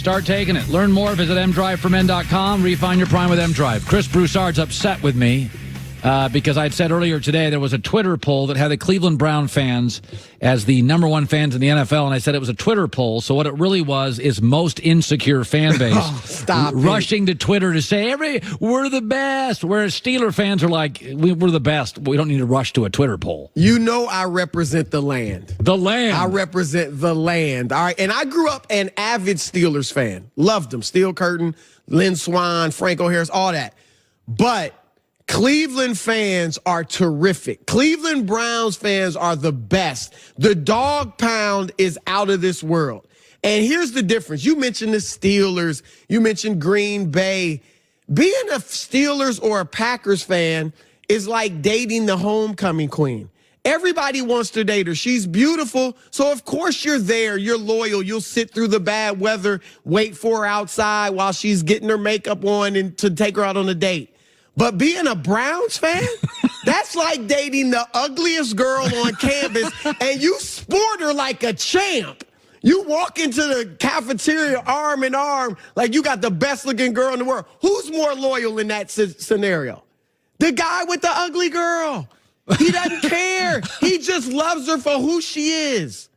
Start taking it. Learn more. Visit mdriveformen.com. Refine your prime with mDrive. Chris Broussard's upset with me because I'd said earlier today there was a Twitter poll that had the Cleveland Brown fans as the ¡1 fans in the NFL, and I said it was a Twitter poll. So what it really was is most insecure fan base rushing to Twitter to say, we're the best, whereas Steeler fans are like, we're the best. We don't need to rush to a Twitter poll. You know I represent the land. The land. I represent the land, all right? And I grew up an avid Steelers fan. Loved them. Steel Curtain, Lynn Swann, Franco Harris, all that. But Cleveland fans are terrific. Cleveland Browns fans are the best. The dog pound is out of this world. And here's the difference. You mentioned the Steelers. You mentioned Green Bay. Being a Steelers or a Packers fan is like dating the homecoming queen. Everybody wants to date her. She's beautiful. So, of course, you're there. You're loyal. You'll sit through the bad weather, wait for her outside while she's getting her makeup on and to take her out on a date. But being a Browns fan, that's like dating the ugliest girl on campus, and you sport her like a champ. You walk into the cafeteria arm in arm like you got the best-looking girl in the world. Who's more loyal in that scenario? The guy with the ugly girl. He doesn't care. He just loves her for who she is.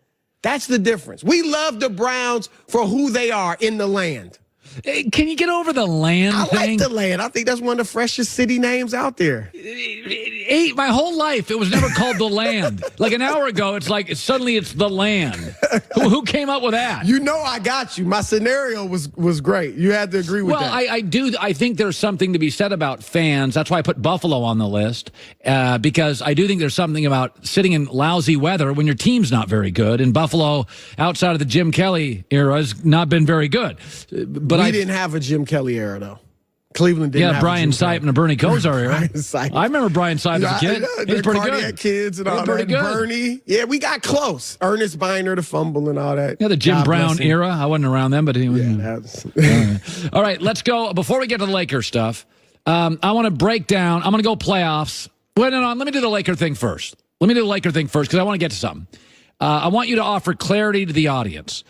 That's the difference. We love the Browns for who they are in the land. Can you get over the land thing? I like the land. I think that's one of the freshest city names out there. My whole life, it was never called the land. Like an hour ago, it's like suddenly it's the land. Who came up with that? You know I got you. My scenario was great. You had to agree with that. Well, I think there's something to be said about fans. That's why I put Buffalo on the list, because I do think there's something about sitting in lousy weather when your team's not very good. And Buffalo, outside of the Jim Kelly era, has not been very good. But we didn't have a Jim Kelly era, though. Cleveland didn't have Brian Sipe and a Bernie Kosar era. I remember Brian Sipe as a kid. He's pretty good. Kids and all that. Bernie. Yeah, we got close. Ernest Biner, the fumble and all that. Yeah, the Jim Brown era. I wasn't around then, but he was. Yeah, all right, let's go. Before we get to the Lakers stuff, I want to break down. I'm going to go playoffs. Wait, no, let me do the Laker thing first. Let me do the Laker thing first because I want to get to something. I want you to offer clarity to the audience.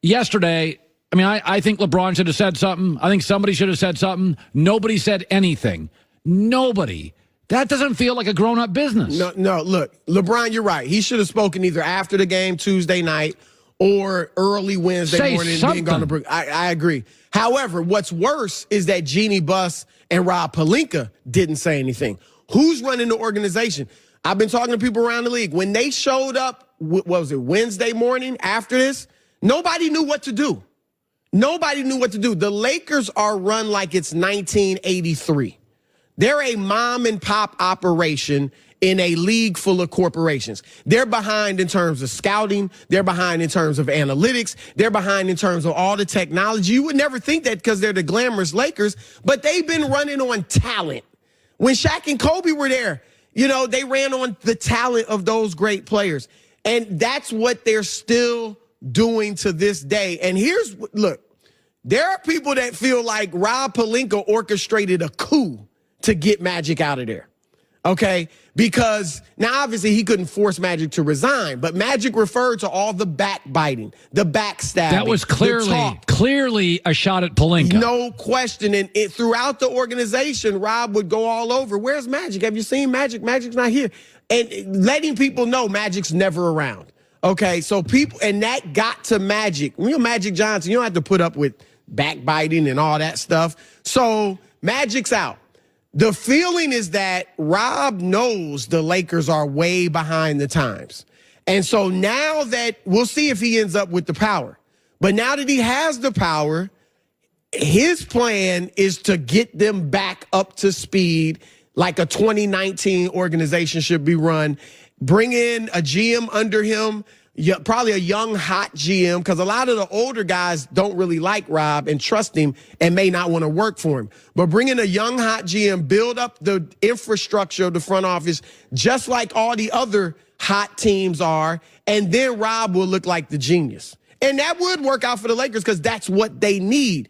Yesterday, I think LeBron should have said something. I think somebody should have said something. Nobody said anything. Nobody. That doesn't feel like a grown-up business. No, look, LeBron, you're right. He should have spoken either after the game Tuesday night or early Wednesday morning. Something. I agree. However, what's worse is that Jeannie Buss and Rob Pelinka didn't say anything. Who's running the organization? I've been talking to people around the league. When they showed up, what was it, Wednesday morning after this, nobody knew what to do. Nobody knew what to do. The Lakers are run like it's 1983. They're a mom and pop operation in a league full of corporations. They're behind in terms of scouting. They're behind in terms of analytics. They're behind in terms of all the technology. You would never think that because they're the glamorous Lakers, but they've been running on talent. When Shaq and Kobe were there, they ran on the talent of those great players. And that's what they're still doing to this day. And look, there are people that feel like Rob Pelinka orchestrated a coup to get Magic out of there. Okay? Because now obviously he couldn't force Magic to resign, but Magic referred to all the backbiting, the backstabbing. That was clearly a shot at Pelinka. No question. And throughout the organization, Rob would go all over. Where's Magic? Have you seen Magic? Magic's not here. And letting people know Magic's never around. Okay, so people, and that got to Magic. Magic Johnson, you don't have to put up with backbiting and all that stuff. So Magic's out. The feeling is that Rob knows the Lakers are way behind the times. And so now that, we'll see if he ends up with the power. But now that he has the power, his plan is to get them back up to speed like a 2019 organization should be run. Bring in a GM under him, probably a young, hot GM, because a lot of the older guys don't really like Rob and trust him and may not want to work for him. But bring in a young, hot GM, build up the infrastructure of the front office, just like all the other hot teams are, and then Rob will look like the genius. And that would work out for the Lakers because that's what they need.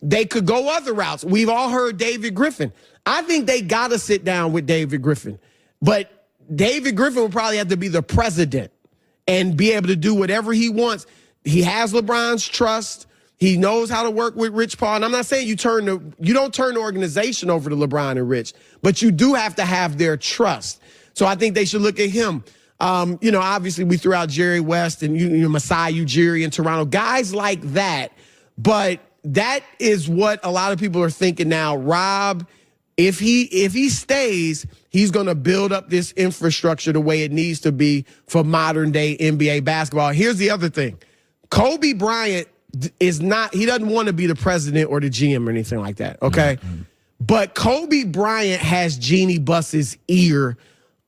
They could go other routes. We've all heard David Griffin. I think they got to sit down with David Griffin. But David Griffin will probably have to be the president and be able to do whatever he wants. He has LeBron's trust. He knows how to work with Rich Paul. And I'm not saying you don't turn the organization over to LeBron and Rich, but you do have to have their trust. So I think they should look at him. Obviously we threw out Jerry West and Masai Ujiri in Toronto, guys like that. But that is what a lot of people are thinking now. Rob, if he stays, he's going to build up this infrastructure the way it needs to be for modern day NBA basketball. Here's the other thing. Kobe Bryant he doesn't want to be the president or the GM or anything like that, okay? Mm-hmm. But Kobe Bryant has Jeannie Buss's ear,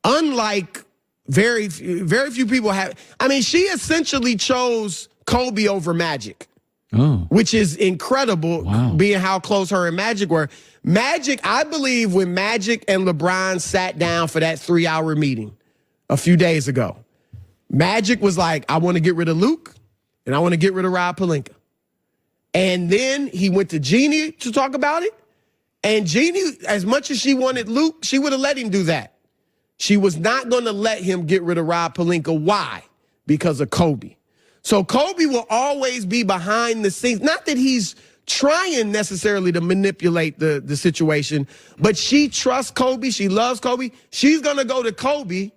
unlike very few people have. I mean, she essentially chose Kobe over Magic, which is incredible, being how close her and Magic were. Magic, I believe when Magic and LeBron sat down for that 3-hour meeting a few days ago, Magic was like, I want to get rid of Luke and I want to get rid of Rob Pelinka. And then he went to Jeannie to talk about it. And Jeannie, as much as she wanted Luke, she would have let him do that. She was not going to let him get rid of Rob Pelinka. Why? Because of Kobe. So Kobe will always be behind the scenes. Not that he's trying necessarily to manipulate the situation, but she trusts Kobe. She loves Kobe. She's going to go to Kobe.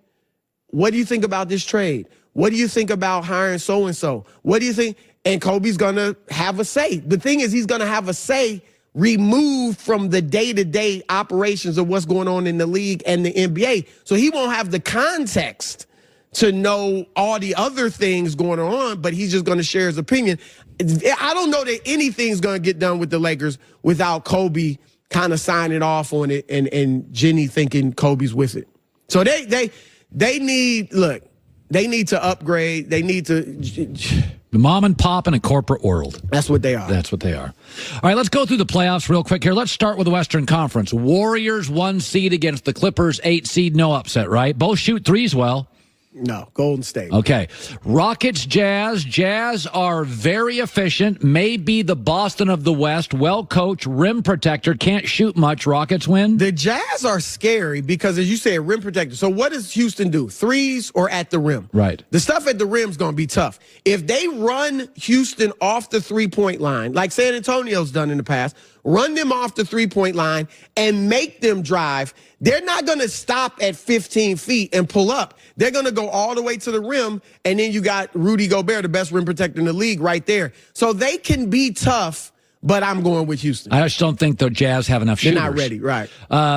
What do you think about this trade? What do you think about hiring so-and-so? What do you think? And Kobe's going to have a say. The thing is, he's going to have a say removed from the day-to-day operations of what's going on in the league and the NBA. So he won't have the context to know all the other things going on, but he's just going to share his opinion. I don't know that anything's going to get done with the Lakers without Kobe kind of signing off on it and Jenny thinking Kobe's with it. So they need to upgrade. They need to... The mom and pop in a corporate world. That's what they are. That's what they are. All right, let's go through the playoffs real quick here. Let's start with the Western Conference. Warriors 1 seed against the Clippers 8 seed. No upset, right? Both shoot threes well. No, Golden State. Okay. Rockets, Jazz. Jazz are very efficient. May be the Boston of the West. Well-coached, rim protector. Can't shoot much. Rockets win. The Jazz are scary because, as you say, rim protector. So what does Houston do? Threes or at the rim? Right. The stuff at the rim is going to be tough. If they run Houston off the three-point line, like San Antonio's done in the past, run them off the three-point line and make them drive, they're not going to stop at 15 feet and pull up. They're going to go all the way to the rim, and then you got Rudy Gobert, the best rim protector in the league, right there. So they can be tough, but I'm going with Houston. I just don't think the Jazz have enough shooters. They're not ready, right.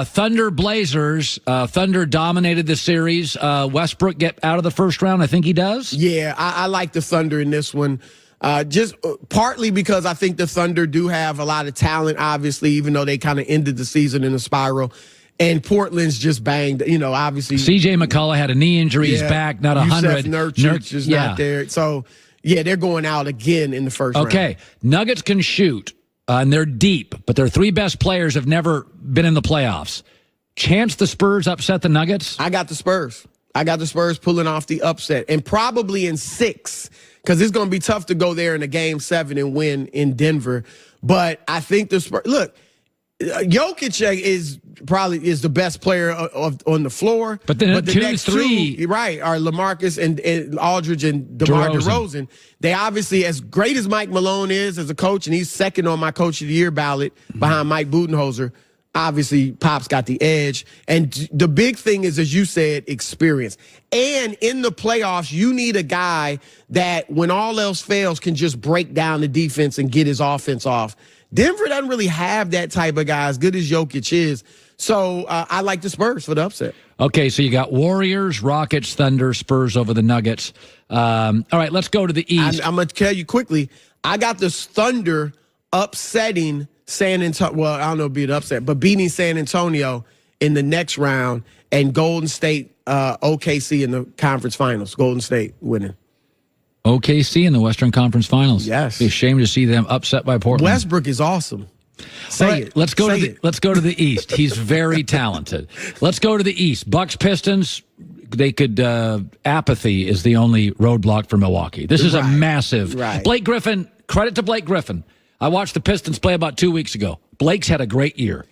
Thunder Blazers. Thunder dominated the series. Westbrook get out of the first round? I think he does. Yeah, I like the Thunder in this one. Just partly because I think the Thunder do have a lot of talent, obviously, even though they kind of ended the season in a spiral. And Portland's just banged, obviously. C.J. McCullough had a knee injury. He's back, not 100. Nurkic is not there. So, they're going out again in the first round. Okay, Nuggets can shoot, and they're deep, but their 3 best players have never been in the playoffs. Chance the Spurs upset the Nuggets? I got the Spurs. Pulling off the upset, and probably in 6. Because it's going to be tough to go there in a Game 7 and win in Denver. But I think the Spurs, look, Jokic is the best player on the floor. But then the next 2, right, are LaMarcus and Aldridge and DeMar DeRozan. They obviously, as great as Mike Malone is as a coach, and he's second on my Coach of the Year ballot behind Mike Budenholzer, obviously Pop's got the edge. And the big thing is, as you said, experience. And in the playoffs, you need a guy that, when all else fails, can just break down the defense and get his offense off. Denver doesn't really have that type of guy, as good as Jokic is. So I like the Spurs for the upset. Okay, so you got Warriors, Rockets, Thunder, Spurs over the Nuggets. All right, let's go to the East. I'm going to tell you quickly, I got the Thunder upsetting San Antonio. Well, I don't know if it'd be an upset, but beating San Antonio in the next round, and Golden State, OKC in the conference finals. Golden State winning. OKC in the Western Conference Finals. Yes. Be a shame to see them upset by Portland. Westbrook is awesome. Say it. Let's go to the East. He's very talented. Let's go to the East. Bucks, Pistons. They could. Apathy is the only roadblock for Milwaukee. This is a massive. Right. Blake Griffin. Credit to Blake Griffin. I watched the Pistons play about 2 weeks ago. Blake's had a great year.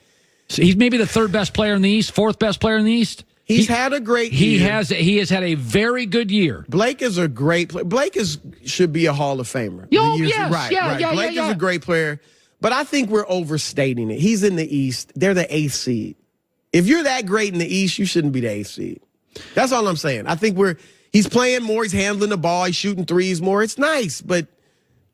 So he's maybe the 3rd best player in the East, 4th best player in the East. He's had a great year. He has had a very good year. Blake is a great player. Blake should be a Hall of Famer. Oh, yes. Right. Blake Yeah. is a great player, but I think we're overstating it. He's in the East. They're the 8th seed. If you're that great in the East, you shouldn't be the 8th seed. That's all I'm saying. I think he's playing more. He's handling the ball. He's shooting threes more. It's nice, but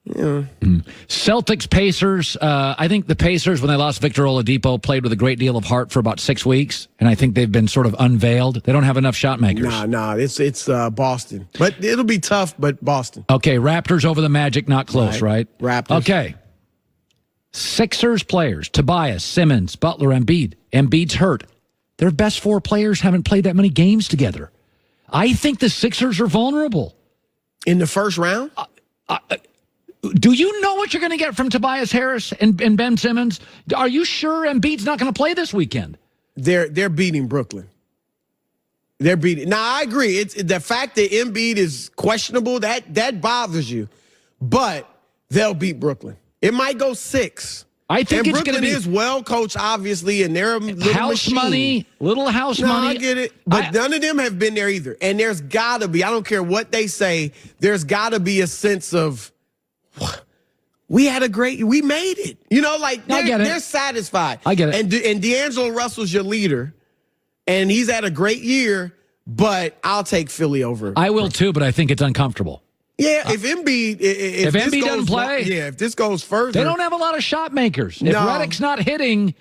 Celtics, Pacers. I think the Pacers, when they lost Victor Oladipo, played with a great deal of heart for about 6 weeks, and I think they've been sort of unveiled. They don't have enough shot makers. Nah. It's Boston, but it'll be tough. But Boston. Okay, Raptors over the Magic, not close, right? Raptors. Okay. Sixers players: Tobias, Simmons, Butler, Embiid. Embiid's hurt. Their best 4 players haven't played that many games together. I think the Sixers are vulnerable In the first round? Do you know what you're going to get from Tobias Harris and Ben Simmons? Are you sure Embiid's not going to play this weekend? They're beating Brooklyn. They're beating. Now, I agree. It's the fact that Embiid is questionable, that bothers you. But they'll beat Brooklyn. It might go 6. I think and it's Brooklyn going to be is well coached, obviously, and they're a little house machine. money, little house money. I get it, but none of them have been there either. And there's got to be, I don't care what they say, there's got to be a sense of, we made it. You know, like they're satisfied. I get it. And D'Angelo Russell's your leader, and he's had a great year, but I'll take Philly over. I will too, but I think it's uncomfortable. Yeah, if Embiid doesn't play, if this goes further, they don't have a lot of shot makers. If Redick's not hitting,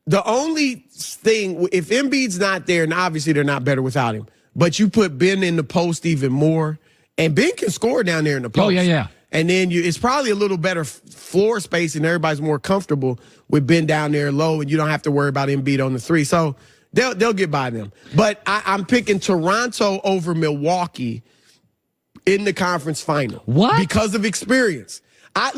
the only thing, if Embiid's not there, and obviously they're not better without him, but you put Ben in the post even more, and Ben can score down there in the post. Oh yeah. And then it's probably a little better floor space, and everybody's more comfortable with Ben down there low, and you don't have to worry about Embiid on the 3. So they'll get by them. But I'm picking Toronto over Milwaukee in the conference final. What? Because of experience. I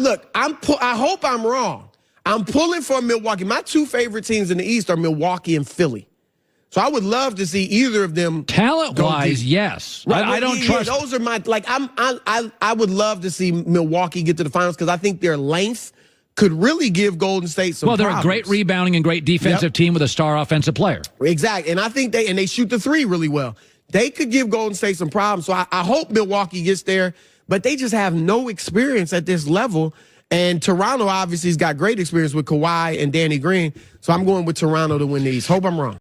hope I'm wrong. I'm pulling for Milwaukee. My 2 favorite teams in the East are Milwaukee and Philly. So I would love to see either of them. Talent-wise, yes. Right, I don't trust. Those are my I would love to see Milwaukee get to the finals because I think their length could really give Golden State some they're problems. a great rebounding and great defensive team with a star offensive player. Exactly, and I think they shoot the 3 really well. They could give Golden State some problems. So I hope Milwaukee gets there, but they just have no experience at this level. And Toronto obviously has got great experience with Kawhi and Danny Green. So I'm going with Toronto to win these. Hope I'm wrong.